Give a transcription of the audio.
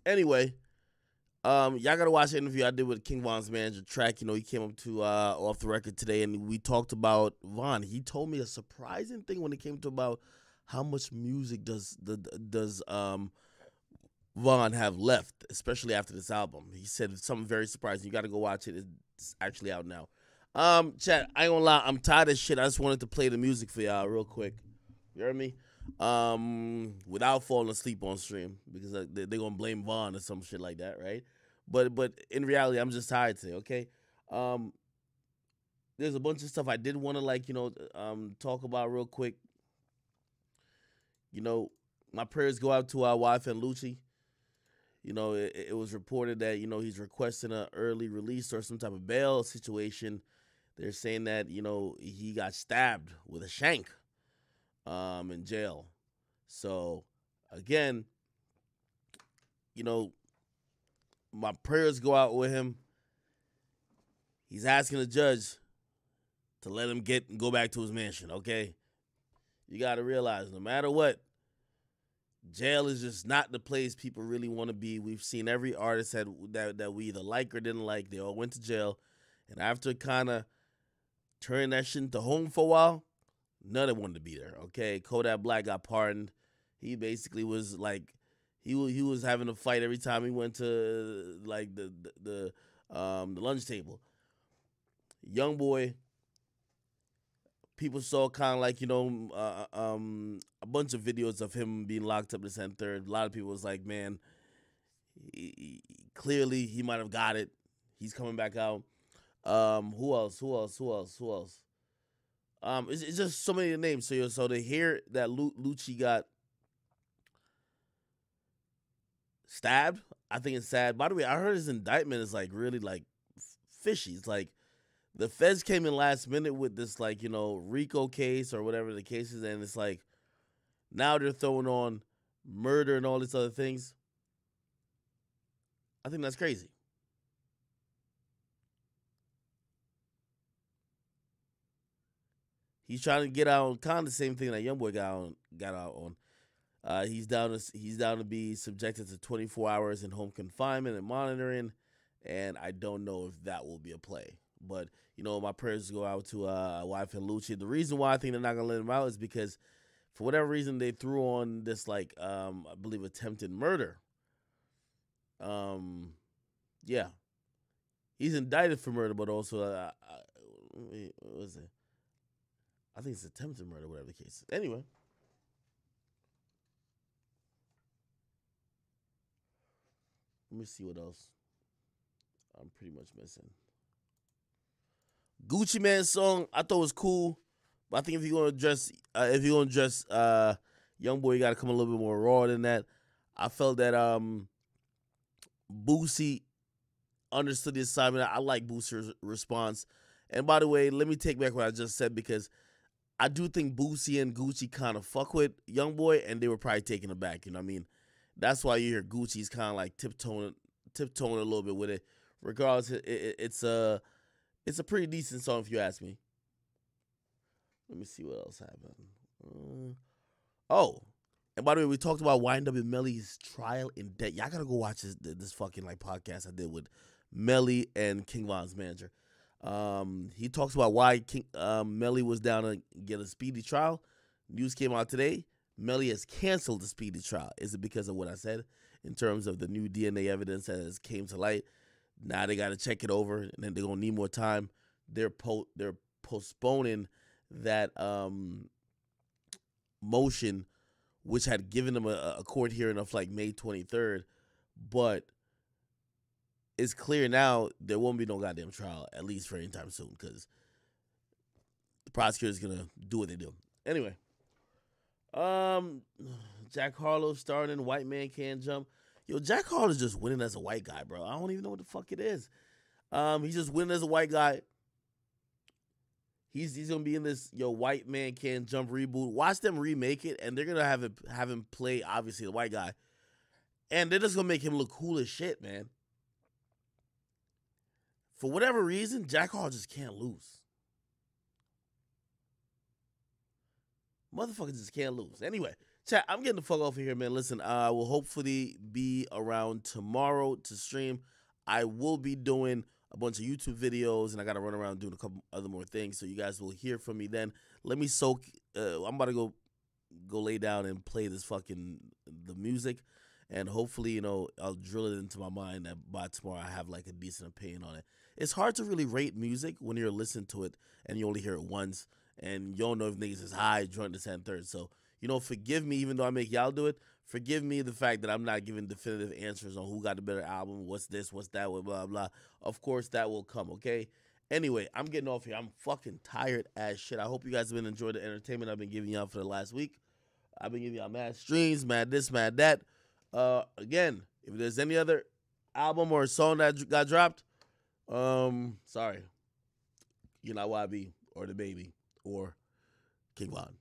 Anyway, y'all gotta watch the interview I did with King Von's manager, Track. He came up to off the record today, and we talked about Von. He told me a surprising thing when it came to about how much music does Von have left, especially after this album. He said something very surprising. You got to go watch it. It's actually out now. Chat, I ain't gonna lie, I'm tired of shit. I just wanted to play the music for y'all real quick. You heard me? Without falling asleep on stream, because they're gonna blame Von or some shit like that, right? But in reality, I'm just tired today. Okay. There's a bunch of stuff I did want to talk about real quick. My prayers go out to our YFN Lucci. It was reported that he's requesting an early release or some type of bail situation. They're saying that he got stabbed with a shank in jail. So again, my prayers go out with him. He's asking the judge to let him go back to his mansion, okay? You got to realize, no matter what, jail is just not the place people really want to be. We've seen every artist that we either like or didn't like. They all went to jail. And after kind of turning that shit into home for a while, none of them wanted to be there, okay? Kodak Black got pardoned. He basically was like, he was having a fight every time he went to like the lunch table. Young boy, people saw kind of like a bunch of videos of him being locked up this and third. A lot of people was like, man, clearly he might have got it. He's coming back out. Who else? It's just so many names. So to hear that Lucci got stabbed, I think it's sad. By the way, I heard his indictment is like really like fishy. It's like the feds came in last minute with this RICO case or whatever the case is, and it's like now they're throwing on murder and all these other things. I think that's crazy. He's trying to get out on kind of the same thing that YoungBoy got out on. He's down to be subjected to 24 hours in home confinement and monitoring, and I don't know if that will be a play. But my prayers go out to YFN Lucci. The reason why I think they're not gonna let him out is because for whatever reason they threw on this I believe attempted murder. Yeah, he's indicted for murder, but also what was it? I think it's attempted murder, whatever the case is. Anyway. Let me see what else I'm pretty much missing. Gucci Mane's song I thought was cool, but I think if you're gonna address YoungBoy, you gotta come a little bit more raw than that. I felt that Boosie understood the assignment. I like Boosie's response. And by the way, let me take back what I just said, because I do think Boosie and Gucci kind of fuck with YoungBoy, and they were probably taken aback. You know what I mean? That's why you hear Gucci's kind of like tiptoeing a little bit with it. Regardless, it's a pretty decent song if you ask me. Let me see what else happened. And by the way, we talked about YNW Melly's trial in debt. Y'all gotta go watch this fucking podcast I did with Melly and King Von's manager. He talks about why Melly was down to get a speedy trial. News came out today. Melly has canceled the speedy trial. Is it because of what I said in terms of the new DNA evidence that has came to light? Now they got to check it over, and then they're going to need more time. They're postponing that motion, which had given them a court hearing of like May 23rd. But it's clear now there won't be no goddamn trial, at least for any time soon, because the prosecutor's going to do what they do. Anyway. Jack Harlow starting White Man Can't Jump. Yo, Jack Harlow's just winning as a white guy, bro. I don't even know what the fuck it is. He's just winning as a white guy. He's gonna be in this White Man Can't Jump reboot. Watch them remake it, and they're gonna have him play obviously the white guy, and they're just gonna make him look cool as shit, man. For whatever reason, Jack Harlow just can't lose. Motherfuckers just can't lose. Anyway, Chat, I'm getting the fuck off of here, man. Listen, I will hopefully be around tomorrow to stream. I will be doing a bunch of YouTube videos, and I got to run around doing a couple other more things. So you guys will hear from me then. Let me soak. I'm about to go lay down and play this the music, and hopefully, I'll drill it into my mind that by tomorrow I have like a decent opinion on it. It's hard to really rate music when you're listening to it and you only hear it once, and you don't know if niggas is high, drunk, this, and third. So, forgive me, even though I make y'all do it. Forgive me the fact that I'm not giving definitive answers on who got the better album, what's this, what's that, blah, blah, blah. Of course, that will come, okay? Anyway, I'm getting off here. I'm fucking tired as shit. I hope you guys have been enjoying the entertainment I've been giving y'all for the last week. I've been giving y'all mad streams, mad this, mad that. Again, if there's any other album or song that got dropped, sorry. You're not YB or the Baby or King Von.